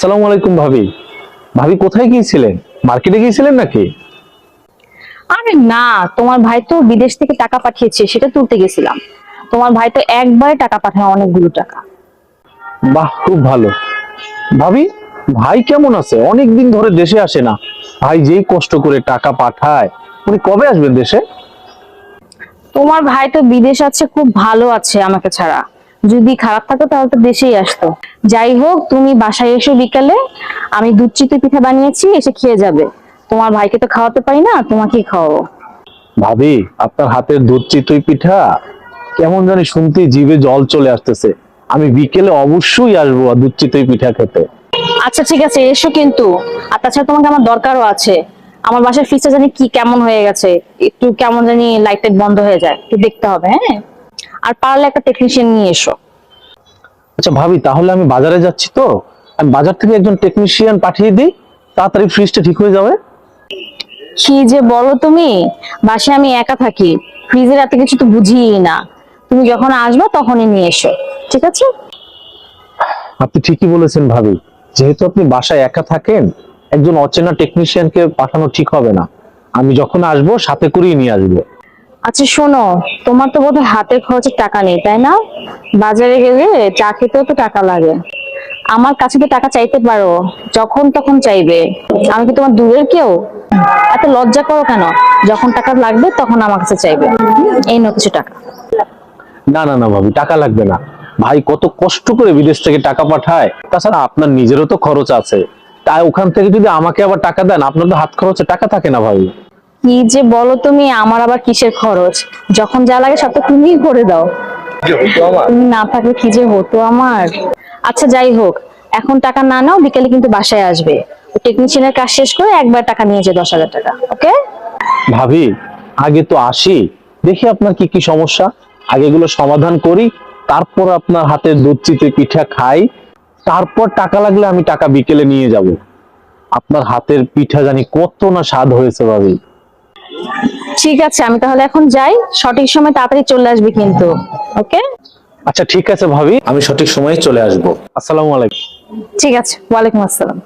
আসসালামু আলাইকুম ভাবি। ভাবি কোথায় গিয়েছিলেন? মার্কেটে গিয়েছিলেন নাকি? আরে না, তোমার ভাই তো বিদেশ থেকে টাকা পাঠিয়েছে, সেটা তুলতে গেছিলাম। তোমার ভাই তো একবারে টাকা পাঠায়, অনেকগুলো টাকা। বাহ, খুব ভালো। ভাবি, ভাই কেমন আছে? অনেকদিন ধরে দেশে আসে না। ভাই যেই কষ্ট করে টাকা পাঠায়, উনি কবে আসবেন দেশে? তোমার ভাই তো বিদেশ আছে, খুব ভালো আছে আমাকে ছাড়া। যদি খারাপ থাকতো তাহলে তো দেশেই আসতো। যাই হোক, তুমি বাসায় এসো বিকালে, আমি দুধ চিতই পিঠা বানিয়েছি, এসে খেয়ে যাবে। তোমার ভাইকে তো খাওয়াতে পারি না, তোমাকেই খাওয়াবো। ভাবি, আপনার হাতের দুধ চিতই পিঠা কেমন জানি শুনতেই জিভে জল চলে আসতেছে। আমি বিকেলে অবশ্যই আসবো দুধ চিতই পিঠা খেতে। আচ্ছা ঠিক আছে, এসো কিন্তু। আর তাছাড়া তোমাকে আমার দরকারও আছে। আমার বাসার ফ্রিজটা জানি কি কেমন হয়ে গেছে, একটু কেমন জানি লাইট টাইট বন্ধ হয়ে যায়, একটু দেখতে হবে। হ্যাঁ, আর পারলে একটা টেকনিশিয়ান নিয়ে এসো। আচ্ছা ভাবি, তাহলে আমি বাজারে যাচ্ছি তো, আমি বাজার থেকে একজন টেকনিশিয়ান পাঠিয়ে দিই, তাড়াতাড়ি ফ্রিজটা ঠিক হয়ে যাবে। কি যে বলো তুমি, বাসায় আমি একা থাকি, ফ্রিজের এত কিছু তো বুঝিই না। তুমি যখন আসবে তখনই নিয়ে এসো, ঠিক আছে? আপনি ঠিকই বলেছেন ভাবি। যেহেতু আপনি বাসায় একা থাকেন, একজন অচেনা টেকনিশিয়ানকে পাঠানো ঠিক হবে না। আমি যখন আসবো সাথে করেই নিয়ে আসবো। আচ্ছা শোনো, তোমার তো বোধহয় হাতের খরচের টাকা নেই, তাই না? বাজারে গেলে চা খেতেও তো টাকা লাগে। আমার কাছে তো টাকা চাইতে পারো, যখন তখন চাইবে। আমি কি তোমার দূরের কেউ? এত লজ্জা করো কেন? যখন টাকা লাগবে তখন আমার কাছে চাইবে। এই নাও কিছু টাকা। না না না ভাবি, টাকা লাগবে না। ভাই কত কষ্ট করে বিদেশ থেকে টাকা পাঠায়, তাছাড়া আপনার নিজেরও তো খরচ আছে। তাই ওখান থেকে যদি আমাকে আবার টাকা দেন, আপনার তো হাত খরচে টাকা থাকে না ভাবি। কি যে বলো তুমি, আমার আবার কিসের খরচ? যখন যা লাগে সব তো তুমিই করে দাও। তুমি না থাকলে কি যে হতো আমার। আচ্ছা যাই হোক, এখন টাকা না নাও, বিকেলে কিন্তু বাসায় আসবে। টেকনিশিয়ানের কাজ শেষ করে একবার টাকা নিয়ে যে 10,000 টাকা, ওকে? ভাবি, আগে তো আসি, দেখি আপনার কি কি সমস্যা, আগে এগুলো সমাধান করি, তারপর আপনার হাতের দুধ চিতই পিঠা খাই। তারপর টাকা লাগলে আমি টাকা বিকেলে নিয়ে যাব। আপনার হাতের পিঠা জানি কত না স্বাদ হয়েছে ভাবি। ঠিক আছে, আমি তাহলে এখন যাই, সঠিক সময় তাড়াতাড়ি চলে আসবে কিন্তু। ওকে? আচ্ছা ঠিক আছে ভাবি, আমি সঠিক সময়ে চলে আসবো। আসসালামু আলাইকুম। ঠিক আছে, ওয়ালাইকুম আসসালাম।